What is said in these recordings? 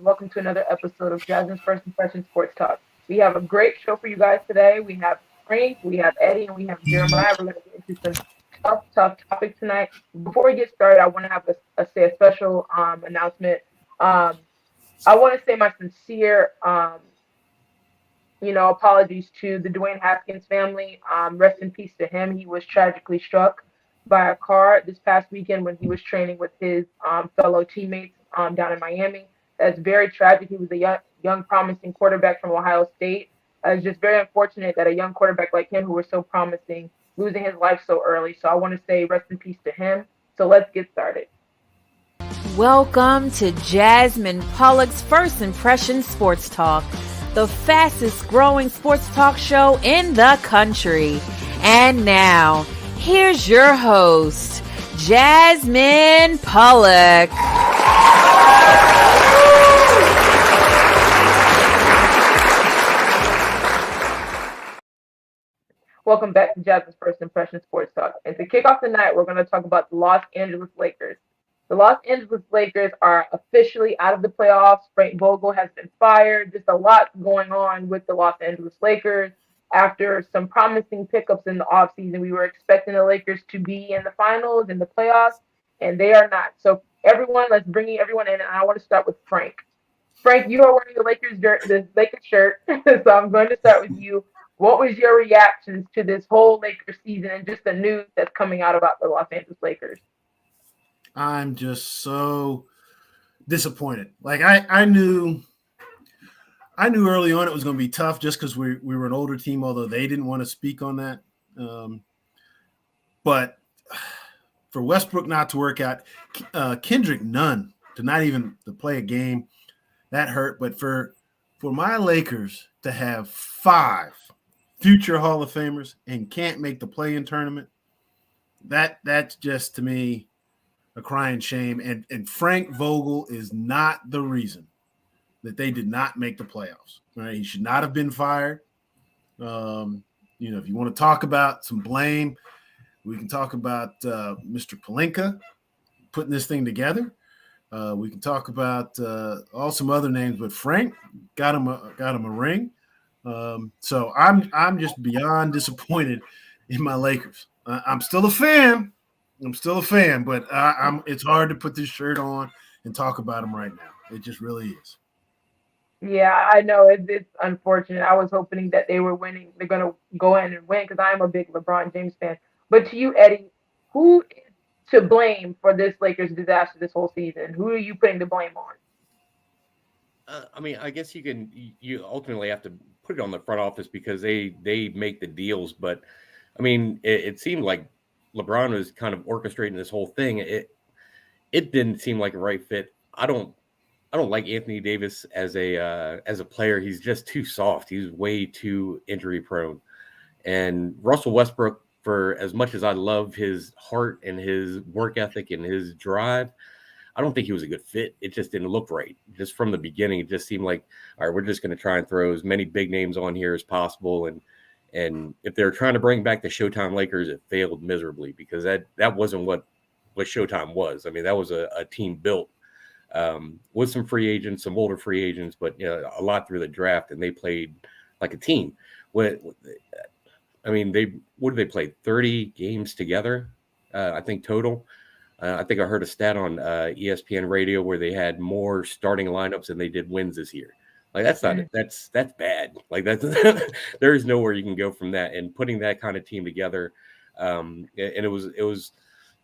welcome to another episode of Jasmine's First Impression Sports Talk. We have a great show for you guys today. We have Frank, we have Eddie, and we have Jeremiah. We're going to get into some tough topics tonight. Before we get started, I want to have a special announcement. Um, I want to say my sincere, apologies to the Dwayne Haskins family. Rest in peace to him. He was tragically struck by a car this past weekend when he was training with his fellow teammates down in Miami. That's very tragic. He was a young, promising quarterback from Ohio State. It's just very unfortunate that a young quarterback like him, who was so promising, losing his life so early. So I want to say rest in peace to him. So let's get started. Welcome to Jasmine Pollock's First Impression Sports Talk, the fastest growing sports talk show in the country. And now, here's your host, Jasmine Pollock. Welcome back to Jasmine's First Impression Sports Talk. And to kick off the night, we're going to talk about the Los Angeles Lakers. The Los Angeles Lakers are officially out of the playoffs. Frank Vogel has been fired. Just a lot going on with the Los Angeles Lakers. After some promising pickups in the offseason, we were expecting the Lakers to be in the finals, in the playoffs, and they are not. So everyone, let's bring everyone in. And I want to start with Frank. Frank, you are wearing the Lakers shirt, so I'm going to start with you. What was your reactions to this whole Lakers season and just the news that's coming out about the Los Angeles Lakers? I'm just so disappointed. Like I knew early on it was going to be tough just because we were an older team, although they didn't want to speak on that. But for Westbrook not to work out, Kendrick Nunn to not even to play a game, that hurt. But for my Lakers to have 5 future Hall of Famers and can't make the play-in tournament, that's just to me a crying shame. And Frank Vogel is not the reason that they did not make the playoffs. Right? He should not have been fired. If you want to talk about some blame, we can talk about Mr. Pelinka putting this thing together. We can talk about all some other names, but Frank got him a ring. So I'm just beyond disappointed in my Lakers. I'm still a fan. But it's hard to put this shirt on and talk about them right now. It just really is. Yeah, I know it's unfortunate. I was hoping that they were winning. They're going to go in and win because I am a big LeBron James fan. But to you, Eddie, who is to blame for this Lakers disaster this whole season? Who are you putting the blame on? I guess you ultimately have to put it on the front office because they make the deals. But it seemed like LeBron was kind of orchestrating this whole thing. It didn't seem like a right fit. I don't like Anthony Davis as a player. He's just too soft. He's way too injury prone. And Russell Westbrook, for as much as I love his heart and his work ethic and his drive, I don't think he was a good fit. It just didn't look right. Just from the beginning, it just seemed like, all right, we're just going to try and throw as many big names on here as possible. And if they're trying to bring back the Showtime Lakers, it failed miserably because that wasn't what Showtime was. That was a team built with some free agents, some older free agents, but a lot through the draft, and they played like a team. What did they play? 30 games together, I think total. I think I heard a stat on ESPN radio where they had more starting lineups than they did wins this year. Like that's bad. Like that's there is nowhere you can go from that. And putting that kind of team together, and it was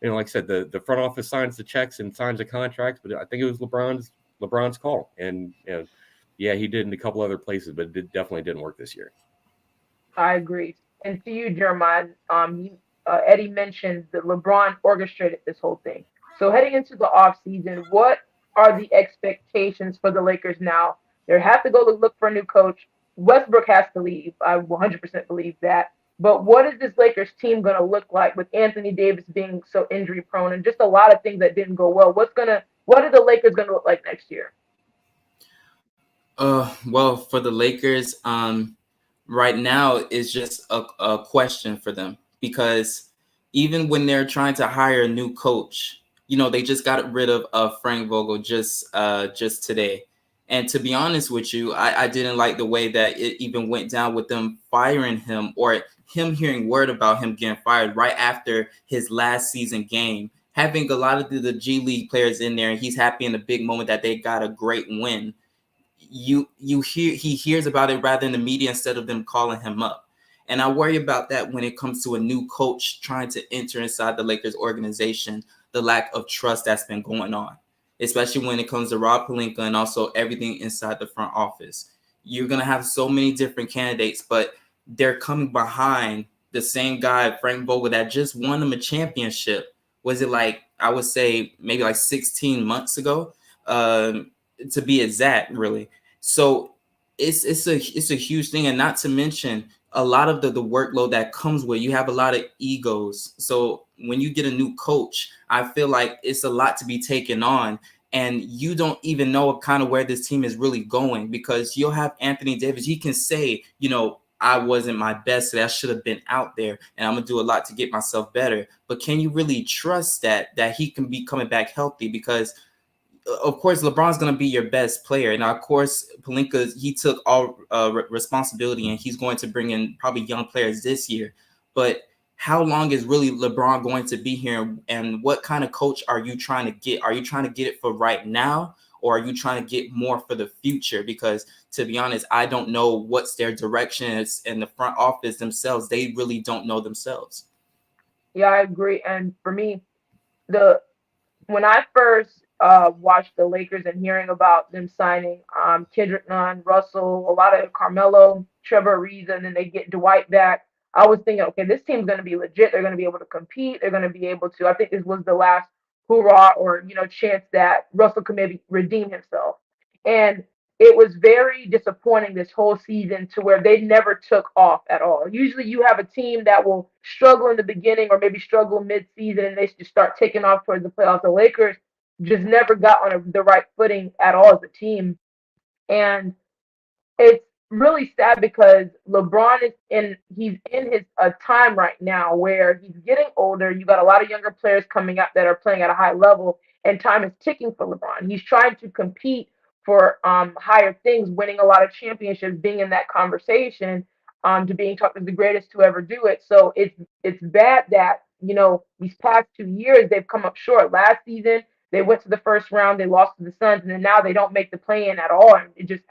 like I said, the front office signs the checks and signs the contracts, but I think it was LeBron's call. And yeah, he did in a couple other places, but it definitely didn't work this year. I agree. And to you, Jeremiah, Eddie mentioned that LeBron orchestrated this whole thing. So heading into the offseason, what are the expectations for the Lakers now? They have to go look for a new coach. Westbrook has to leave. I 100% believe that. But what is this Lakers team going to look like with Anthony Davis being so injury prone and just a lot of things that didn't go well? What are the Lakers going to look like next year? Well, for the Lakers, right now is just a question for them because even when they're trying to hire a new coach, they just got rid of Frank Vogel just today. And to be honest with you, I didn't like the way that it even went down with them firing him, or him hearing word about him getting fired right after his last season game. Having a lot of the G League players in there, and he's happy in the big moment that they got a great win. He hears about it rather in the media instead of them calling him up. And I worry about that when it comes to a new coach trying to enter inside the Lakers organization, the lack of trust that's been going on, especially when it comes to Rob Pelinka and also everything inside the front office. You're going to have so many different candidates, but they're coming behind the same guy, Frank Vogel, that just won them a championship. Was it like, I would say maybe like 16 months ago, to be exact, really. So it's a huge thing. And not to mention a lot of the workload that comes with, you have a lot of egos. So when you get a new coach, I feel like it's a lot to be taken on, and you don't even know kind of where this team is really going, because you'll have Anthony Davis. He can say, I wasn't my best today. I should have been out there, and I'm gonna do a lot to get myself better. But can you really trust that he can be coming back healthy? Because of course, LeBron's going to be your best player. And of course, Pelinka, he took all responsibility, and he's going to bring in probably young players this year. But how long is really LeBron going to be here? And what kind of coach are you trying to get? Are you trying to get it for right now, or are you trying to get more for the future? Because to be honest, I don't know what's their direction is in the front office themselves. They really don't know themselves. Yeah, I agree. And for me, when I first watched the Lakers and hearing about them signing Kendrick Nunn, Russell, a lot of Carmelo, Trevor Ariza, and then they get Dwight back, I was thinking, okay, this team's going to be legit. They're going to be able to compete. They're going to be able to. I think this was the last hoorah or chance that Russell could maybe redeem himself. And it was very disappointing this whole season to where they never took off at all. Usually you have a team that will struggle in the beginning or maybe struggle mid-season and they just start taking off towards the playoffs. The Lakers just never got on the right footing at all as a team. And it's really sad because LeBron he's in his time right now where he's getting older. You got a lot of younger players coming up that are playing at a high level, and time is ticking for LeBron. He's trying to compete for higher things, winning a lot of championships, being in that conversation, to being talked as the greatest to ever do it. So it's bad that these past 2 years they've come up short. Last season they went to the first round, they lost to the Suns, and then now they don't make the play-in at all. And it's just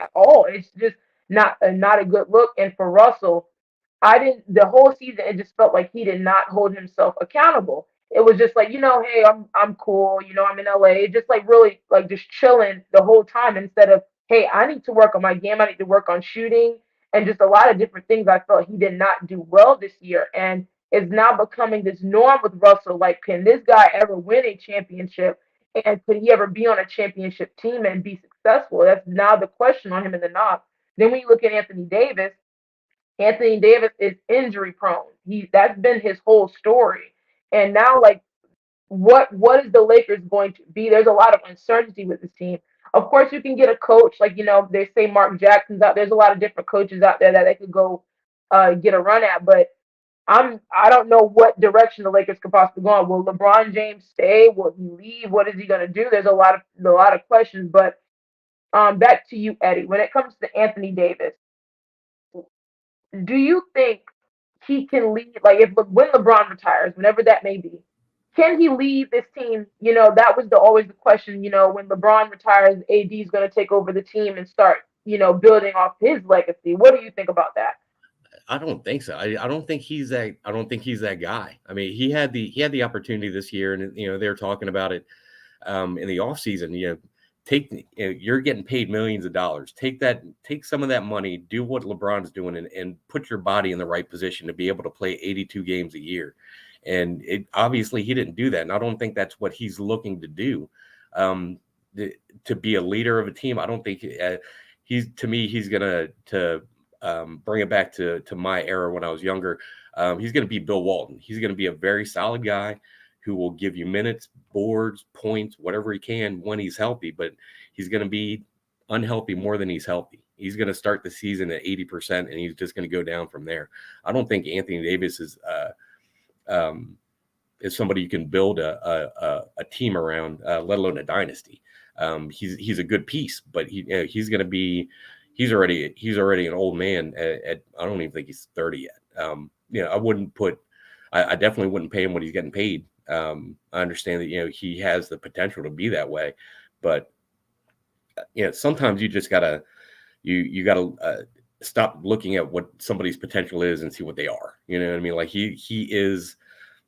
not a good look. And for Russell, the whole season it just felt like he did not hold himself accountable. It was just like, hey, I'm cool, I'm in LA. Just like really like just chilling the whole time instead of, hey, I need to work on my game, I need to work on shooting, and just a lot of different things I felt he did not do well this year. And it's now becoming this norm with Russell. Like, can this guy ever win a championship? And could he ever be on a championship team and be successful? That's now the question on him in the knob. Then when you look at Anthony Davis is injury prone. That's been his whole story. And now, like, what is the Lakers going to be? There's a lot of uncertainty with this team. Of course, you can get a coach like they say Mark Jackson's out. There's a lot of different coaches out there that they could go get a run at. But I don't know what direction the Lakers could possibly go on. Will LeBron James stay? Will he leave? What is he going to do? There's a lot of questions. But back to you, Eddie. When it comes to Anthony Davis, do you think he can leave? Like, when LeBron retires, whenever that may be, can he leave this team? That was always the question. When LeBron retires, AD is going to take over the team and start building off his legacy. What do you think about that? I don't think so. I don't think he's that. I don't think he's that guy. I mean, he had the opportunity this year, and they're talking about it in the offseason. You're getting paid millions of dollars. Take some of that money, do what LeBron's doing, and put your body in the right position to be able to play 82 games a year. And obviously he didn't do that, and I don't think that's what he's looking to do. To be a leader of a team, I don't think he's gonna bring it back to my era when I was younger. He's going to be Bill Walton. He's going to be a very solid guy who will give you minutes, boards, points, whatever he can when he's healthy, but he's going to be unhealthy more than he's healthy. He's going to start the season at 80%, and he's just going to go down from there. I don't think Anthony Davis is somebody you can build a team around, let alone a dynasty. He's a good piece, but he's going to be he's already an old man at I don't even think he's 30 yet. I wouldn't I definitely wouldn't pay him what he's getting paid. I understand that he has the potential to be that way, but sometimes you just gotta you gotta stop looking at what somebody's potential is and see what they are. You know what I mean? Like he is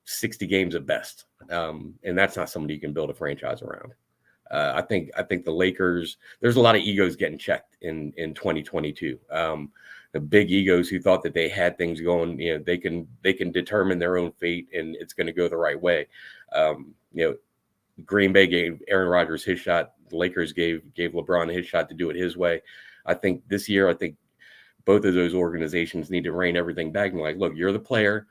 60 games at best, and that's not somebody you can build a franchise around. I think the Lakers, there's a lot of egos getting checked in 2022. The big egos who thought that they had things going, they can determine their own fate and it's going to go the right way. Green Bay gave Aaron Rodgers his shot. The Lakers gave LeBron his shot to do it his way. I think this year, both of those organizations need to rein everything back and like, look, you're the player.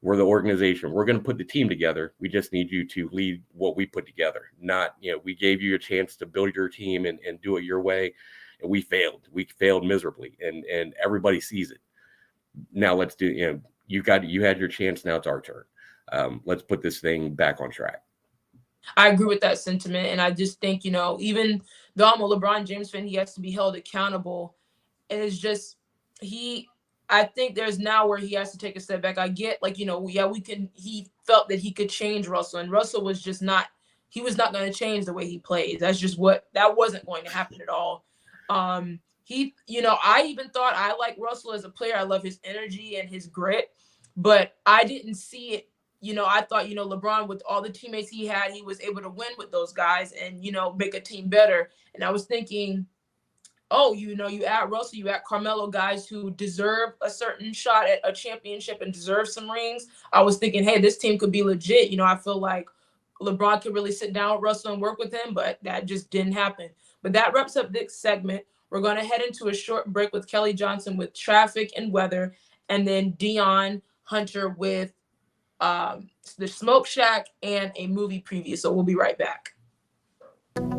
We're the organization. We're going to put the team together. We just need you to lead what we put together. Not, we gave you a chance to build your team and do it your way. And we failed. We failed miserably. And everybody sees it. Now let's do, you had your chance. Now it's our turn. Let's put this thing back on track. I agree with that sentiment. And I just think, even though I'm a LeBron James fan, he has to be held accountable. And it's just, I think there's now where he has to take a step back. I get he felt that he could change Russell, and Russell was just he was not going to change the way he plays. That's just that wasn't going to happen at all. I even thought I like Russell as a player. I love his energy and his grit, but I didn't see it. I thought, LeBron, with all the teammates he had, he was able to win with those guys and, make a team better. And I was thinking, you add Russell, you add Carmelo, guys who deserve a certain shot at a championship and deserve some rings. I was thinking, hey, this team could be legit. I feel like LeBron could really sit down with Russell and work with him, but that just didn't happen. But that wraps up this segment. We're going to head into a short break with Kelly Johnson with traffic and weather, and then Dion Hunter with the Smoke Shack and a movie preview. So we'll be right back.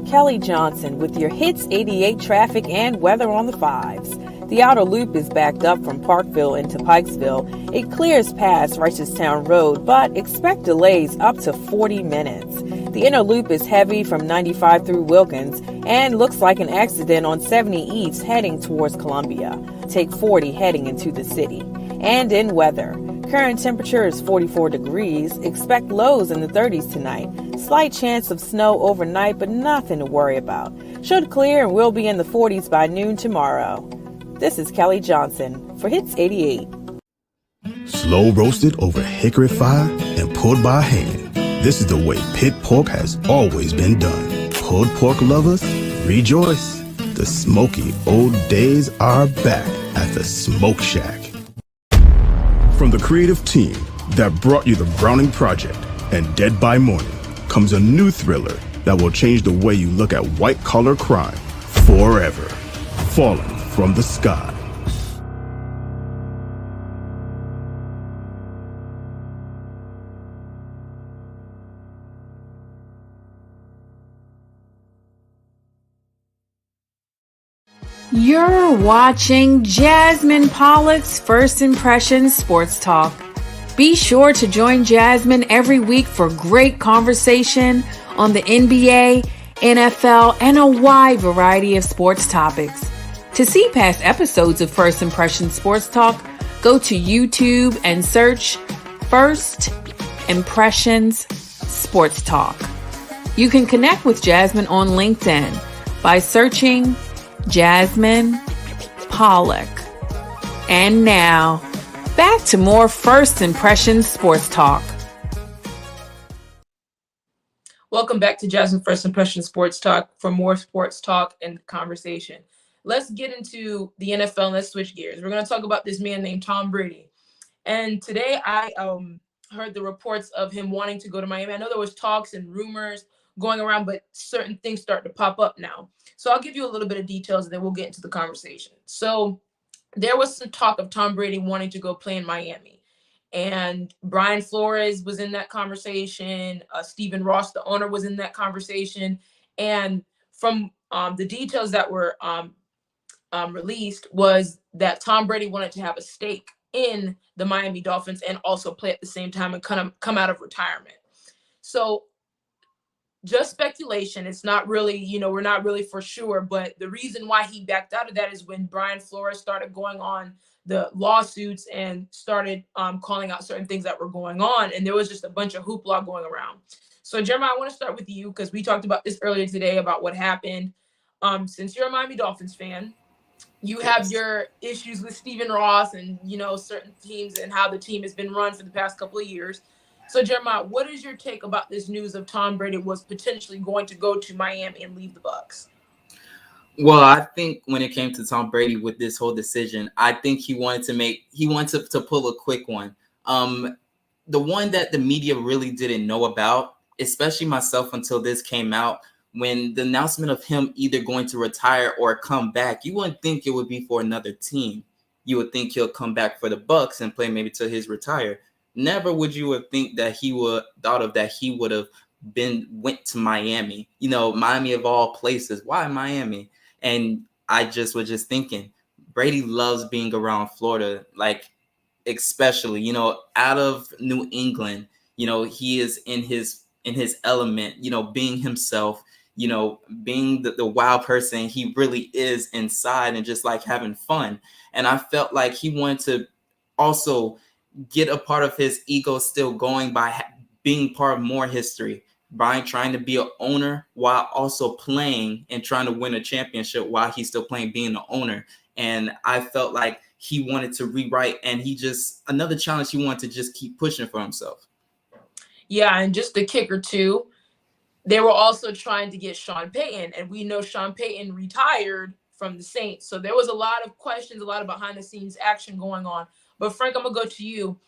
Kelly Johnson with your Hits 88 traffic and weather on the 5s. The outer loop is backed up from Parkville into Pikesville. It clears past Reisterstown Road, but expect delays up to 40 minutes. The inner loop is heavy from 95 through Wilkins and looks like an accident on 70 East heading towards Columbia. Take 40 heading into the city. And in weather, current temperature is 44 degrees. Expect lows in the 30s tonight. Slight chance of snow overnight, but nothing to worry about. Should clear and we'll be in the 40s by noon tomorrow. This is Kelly Johnson for Hits 88. Slow roasted over hickory fire and pulled by hand. This is the way pit pork has always been done. Pulled pork lovers, rejoice. The smoky old days are back at the Smoke Shack. From the creative team that brought you The Browning Project and Dead by Morning comes a new thriller that will change the way you look at white-collar crime forever. Falling from the Sky. You're watching Jasmine Pollock's First Impressions Sports Talk. Be sure to join Jasmine every week for great conversation on the NBA, NFL, and a wide variety of sports topics. To see past episodes of First Impressions Sports Talk, go to YouTube and search First Impressions Sports Talk. You can connect with Jasmine on LinkedIn by searching Jasmine Pollock. And now, back to more First Impressions Sports Talk. Welcome back to Jasmine First Impressions Sports Talk for more sports talk and conversation. Let's get into the NFL and let's switch gears. We're going to talk about this man named Tom Brady. And today I heard the reports of him wanting to go to Miami. I know there was talks and rumors going around, but certain things start to pop up now. So I'll give you a little bit of details and then we'll get into the conversation. So there was some talk of Tom Brady wanting to go play in Miami. And Brian Flores was in that conversation. Stephen Ross, the owner, was in that conversation. And from the details that were released was that Tom Brady wanted to have a stake in the Miami Dolphins and also play at the same time and kind of come out of retirement. So just speculation. It's not really, we're not really for sure. But the reason why he backed out of that is when Brian Flores started going on the lawsuits and started calling out certain things that were going on. And there was just a bunch of hoopla going around. So, Jeremiah, I want to start with you because we talked about this earlier today about what happened. Since you're a Miami Dolphins fan, you have your issues with Stephen Ross and, certain teams and how the team has been run for the past couple of years. So, Jeremiah, what is your take about this news of Tom Brady was potentially going to go to Miami and leave the Bucs? Well, I think when it came to Tom Brady with this whole decision, I think he wanted to pull a quick one. The one that the media really didn't know about, especially myself until this came out, when the announcement of him either going to retire or come back, you wouldn't think it would be for another team. You would think he'll come back for the Bucs and play maybe till his retire. Never would you have think that he would have went to Miami. Miami of all places. Why Miami? And I was just thinking, Brady loves being around Florida, like especially, out of New England, he is in his element, being himself, being the wild person he really is inside and just like having fun. And I felt like he wanted to also get a part of his ego still going by being part of more history, by trying to be an owner while also playing and trying to win a championship while he's still playing, being the owner. And I felt like he wanted to rewrite, and another challenge he wanted to just keep pushing for himself. Yeah, and just the kicker too, they were also trying to get Sean Payton, and we know Sean Payton retired from the Saints. So there was a lot of questions, a lot of behind the scenes action going on. But Frank, I'm gonna go to you.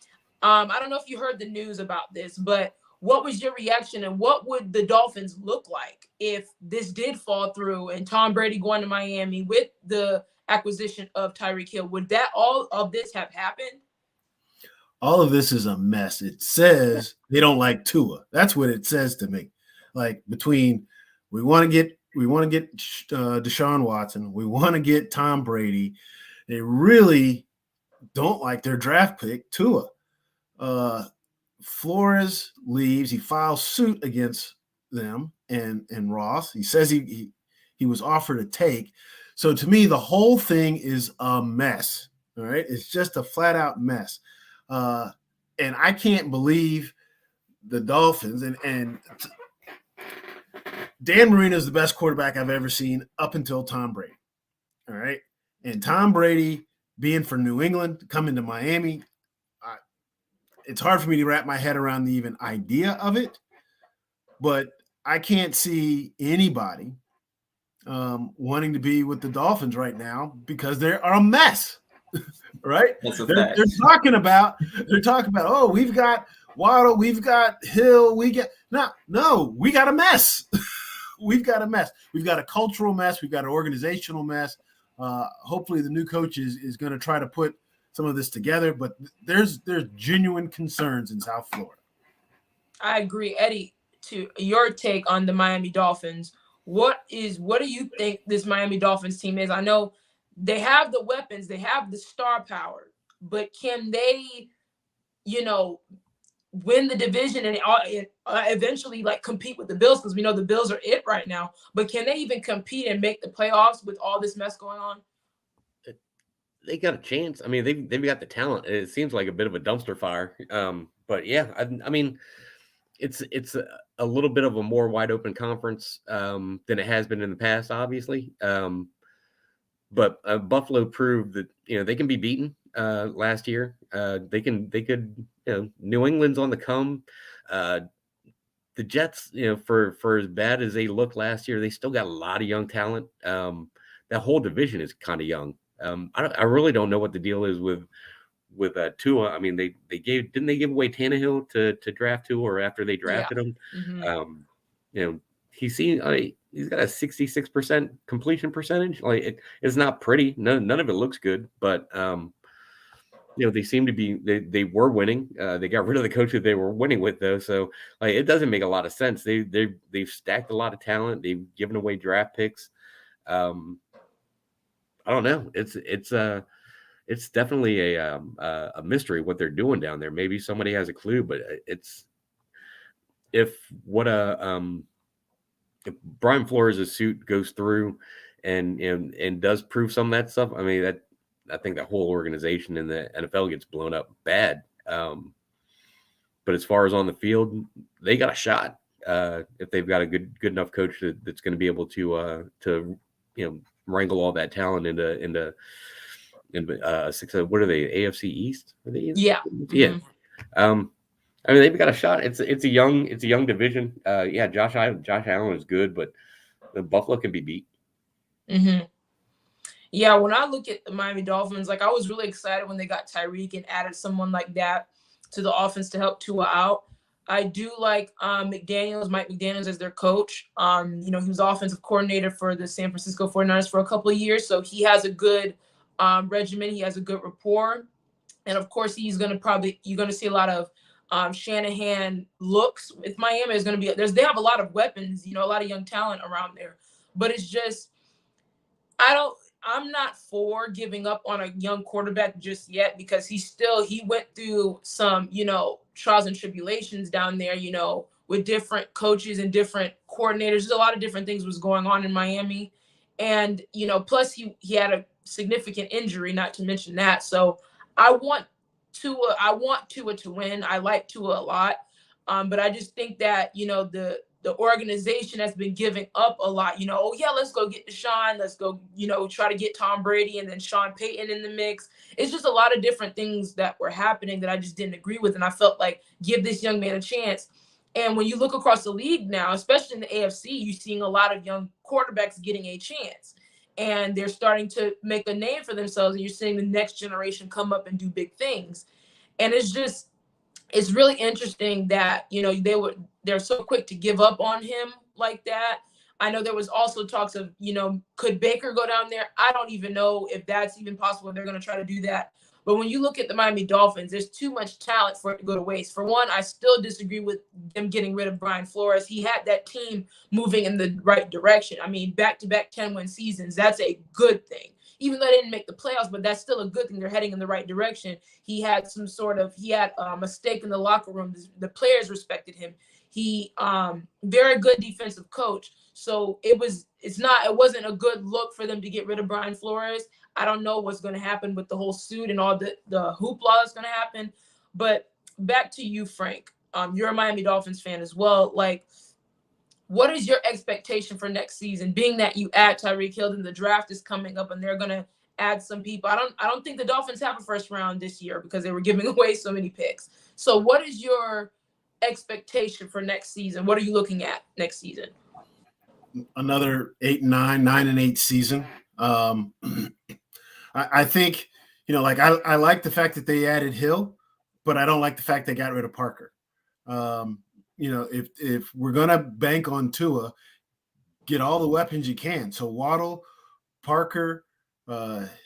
I don't know if you heard the news about this, but what was your reaction, and what would the Dolphins look like if this did fall through and Tom Brady going to Miami with the acquisition of Tyreek Hill? Would that all of this have happened? All of this is a mess. It says they don't like Tua. That's what it says to me. Like between we want to get Deshaun Watson, we want to get Tom Brady. They really don't like their draft pick Tua. Flores leaves. He files suit against them and Ross. He says he was offered a take. So to me, the whole thing is a mess. All right, it's just a flat out mess. And I can't believe the Dolphins and Dan Marino is the best quarterback I've ever seen up until Tom Brady. All right, and Tom Brady being for New England, coming to Miami. It's hard for me to wrap my head around the even idea of it, but I can't see anybody wanting to be with the Dolphins right now because they are a mess, right? They're talking about, oh, we've got Waddle, we've got Hill, we got a mess. We've got a mess. We've got a cultural mess. We've got an organizational mess. Hopefully the new coach is going to try to put some of this together, but there's genuine concerns in South Florida. I agree. Eddie, to your take on the Miami Dolphins, what do you think this Miami Dolphins team is? I know they have the weapons, they have the star power, but can they, win the division and eventually like compete with the Bills? Because we know the Bills are it right now, but can they even compete and make the playoffs with all this mess going on? They got a chance. I mean, they've got the talent. It seems like a bit of a dumpster fire. But yeah, I mean, it's a little bit of a more wide open conference than it has been in the past, obviously. But Buffalo proved that they can be beaten last year. They could New England's on the come. The Jets, for as bad as they looked last year, they still got a lot of young talent. That whole division is kind of young. I really don't know what the deal is with Tua. I mean, didn't they give away Tannehill to draft Tua, or after they drafted him? Mm-hmm. He's got a 66% completion percentage. Like it's not pretty. None of it looks good, but they seem to be. They were winning. They got rid of the coach that they were winning with, though. So like it doesn't make a lot of sense. They've stacked a lot of talent. They've given away draft picks. I don't know. It's definitely a mystery what they're doing down there. Maybe somebody has a clue, but it's if what a if Brian Flores' suit goes through and does prove some of that stuff, I mean, I think that whole organization in the NFL gets blown up bad. But as far as on the field, they got a shot if they've got a good enough coach that's going to be able to wrangle all that talent into what are they, AFC East? Are they? Yeah. Yeah. I mean, they've got a shot. It's a young division. Yeah, Josh Allen is good, but the Buffalo can be beat. Mm-hmm. Yeah, when I look at the Miami Dolphins, like I was really excited when they got Tyreek and added someone like that to the offense to help Tua out. I do like Mike McDaniels as their coach. He was offensive coordinator for the San Francisco 49ers for a couple of years, so he has a good regimen. He has a good rapport. And of course, you're going to see a lot of Shanahan looks with Miami. Is going to be they have a lot of weapons, a lot of young talent around there, but it's just I'm not for giving up on a young quarterback just yet because he went through some, trials and tribulations down there, with different coaches and different coordinators. There's a lot of different things was going on in Miami. And, plus he had a significant injury, not to mention that. So I want Tua to win. I like Tua a lot. But I just think that, the organization has been giving up a lot, let's go get Deshaun. Let's go, try to get Tom Brady and then Sean Payton in the mix. It's just a lot of different things that were happening that I just didn't agree with. And I felt like give this young man a chance. And when you look across the league now, especially in the AFC, you're seeing a lot of young quarterbacks getting a chance. And they're starting to make a name for themselves. And you're seeing the next generation come up and do big things. And it's really interesting that, they're so quick to give up on him like that. I know there was also talks of, could Baker go down there? I don't even know if that's even possible. They're going to try to do that. But when you look at the Miami Dolphins, there's too much talent for it to go to waste. For one, I still disagree with them getting rid of Brian Flores. He had that team moving in the right direction. I mean, back-to-back 10-win seasons, that's a good thing. Even though they didn't make the playoffs, but that's still a good thing. They're heading in the right direction. He had a mistake in the locker room. The players respected him. He very good defensive coach. So it wasn't a good look for them to get rid of Brian Flores. I don't know what's going to happen with the whole suit and all the hoopla that's going to happen. But back to you, Frank. You're a Miami Dolphins fan as well. Like, what is your expectation for next season? Being that you add Tyreek Hill and the draft is coming up and they're going to add some people. I don't think the Dolphins have a first round this year because they were giving away so many picks. So what is your expectation for next season? What are you looking at next season? Another 8-9, 9-8 season. I think, I like the fact that they added Hill, but I don't like the fact they got rid of Parker. If we're going to bank on Tua, get all the weapons you can. So Waddle, Parker,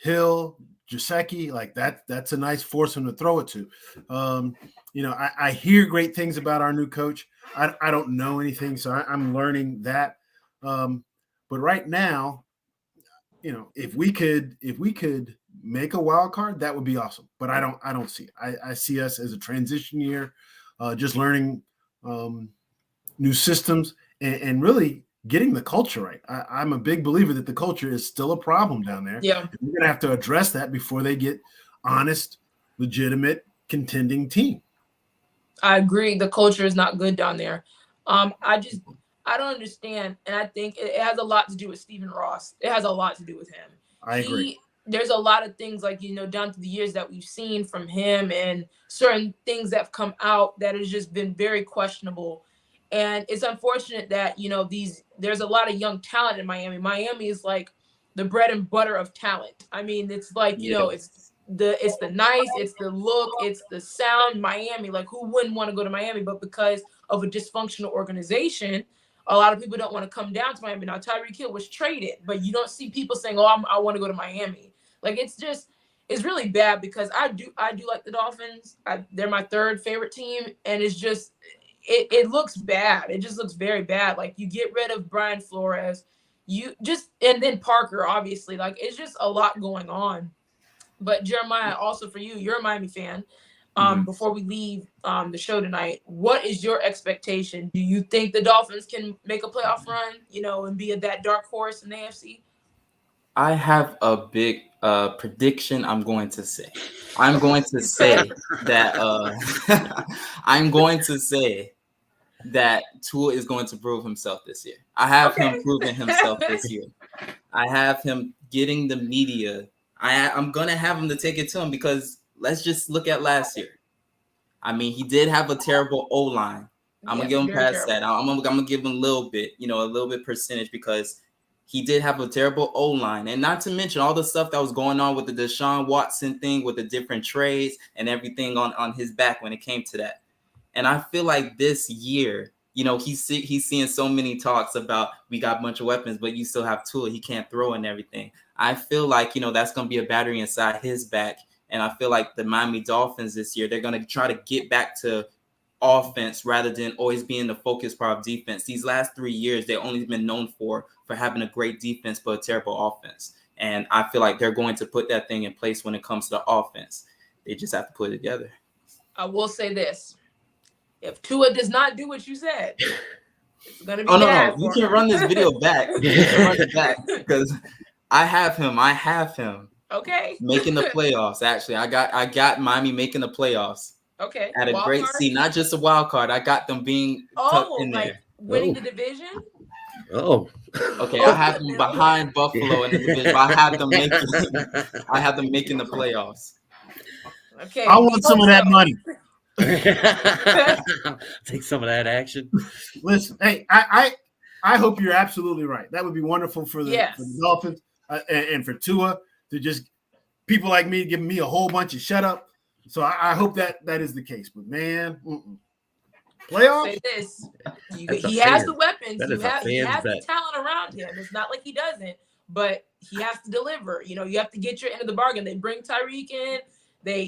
Hill, Gesicki, like that's a nice foursome to throw it to. I hear great things about our new coach. I don't know anything, so I'm learning that. But right now, if we could make a wild card, that would be awesome. But I don't see it. I see us as a transition year, just learning new systems and really getting the culture right. I'm a big believer that the culture is still a problem down there. Yeah. We're going to have to address that before they get honest, legitimate, contending team. I agree. The culture is not good down there. I don't understand. And I think it has a lot to do with Stephen Ross. It has a lot to do with him. I agree. There's a lot of things like, down through the years that we've seen from him and certain things that have come out that has just been very questionable. And it's unfortunate that, there's a lot of young talent in Miami. Miami is like the bread and butter of talent. I mean, it's like, it's the nice, it's the look, it's the sound. Miami, like who wouldn't want to go to Miami? But because of a dysfunctional organization, a lot of people don't want to come down to Miami. Now, Tyreek Hill was traded, but you don't see people saying, I want to go to Miami. Like, it's really bad because I do like the Dolphins. They're my third favorite team. And it's just, it looks bad. It just looks very bad. Like, you get rid of Brian Flores, and then Parker, obviously. Like, it's just a lot going on. But Jeremiah, also for you, you're a Miami fan. before we leave the show tonight, what is your expectation? Do you think the Dolphins can make a playoff run, and be that dark horse in the AFC? I have a big prediction. I'm going to say that I'm going to say that Tua is going to prove himself this year. I have him proving himself this year. I have him getting the media. I'm going to have him to take it to him because let's just look at last year. I mean, he did have a terrible O-line. I'm going to give him past that. I'm going to give him a little bit percentage because he did have a terrible O-line. And not to mention all the stuff that was going on with the Deshaun Watson thing with the different trades and everything on his back when it came to that. And I feel like this year, he's seeing so many talks about we got a bunch of weapons, but you still have Tua. He can't throw and everything. I feel like, that's going to be a battery inside his back. And I feel like the Miami Dolphins this year, they're going to try to get back to offense rather than always being the focus part of defense. These last 3 years, they've only been known for having a great defense but a terrible offense. And I feel like they're going to put that thing in place when it comes to the offense. They just have to put it together. I will say this. If Tua does not do what you said, it's going to be bad. No. You can run this video back. You can run it back because I have him. Okay. Making the playoffs. Actually, I got Miami making the playoffs. Okay. At a great seed, not just a wild card. I got them being tucked in there. Winning the division? Oh. Okay, I have them behind Buffalo in the division. But I have them making the playoffs. Okay. I want some of that money. Take some of that action. Listen, hey, I hope you're absolutely right. That would be wonderful for the Dolphins and for Tua to just people like me giving me a whole bunch of shut up. So I hope that is the case. But man, playoffs. Say this: he has the weapons. He has the talent around him. It's not like he doesn't, but he has to deliver. You have to get your end of the bargain. They bring Tyreek in.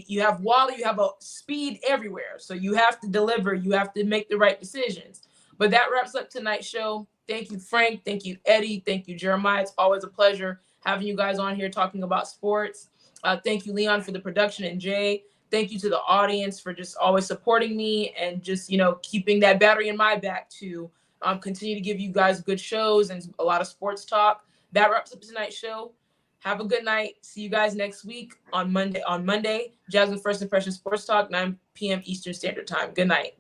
You have Waller, you have a speed everywhere. So you have to deliver. You have to make the right decisions. But that wraps up tonight's show. Thank you, Frank. Thank you, Eddie. Thank you, Jeremiah. It's always a pleasure having you guys on here talking about sports. Thank you, Leon, for the production, and Jay. Thank you to the audience for just always supporting me and just, keeping that battery in my back to continue to give you guys good shows and a lot of sports talk. That wraps up tonight's show. Have a good night. See you guys next week on Monday, Jasmine First Impression Sports Talk, 9 p.m. Eastern Standard Time. Good night.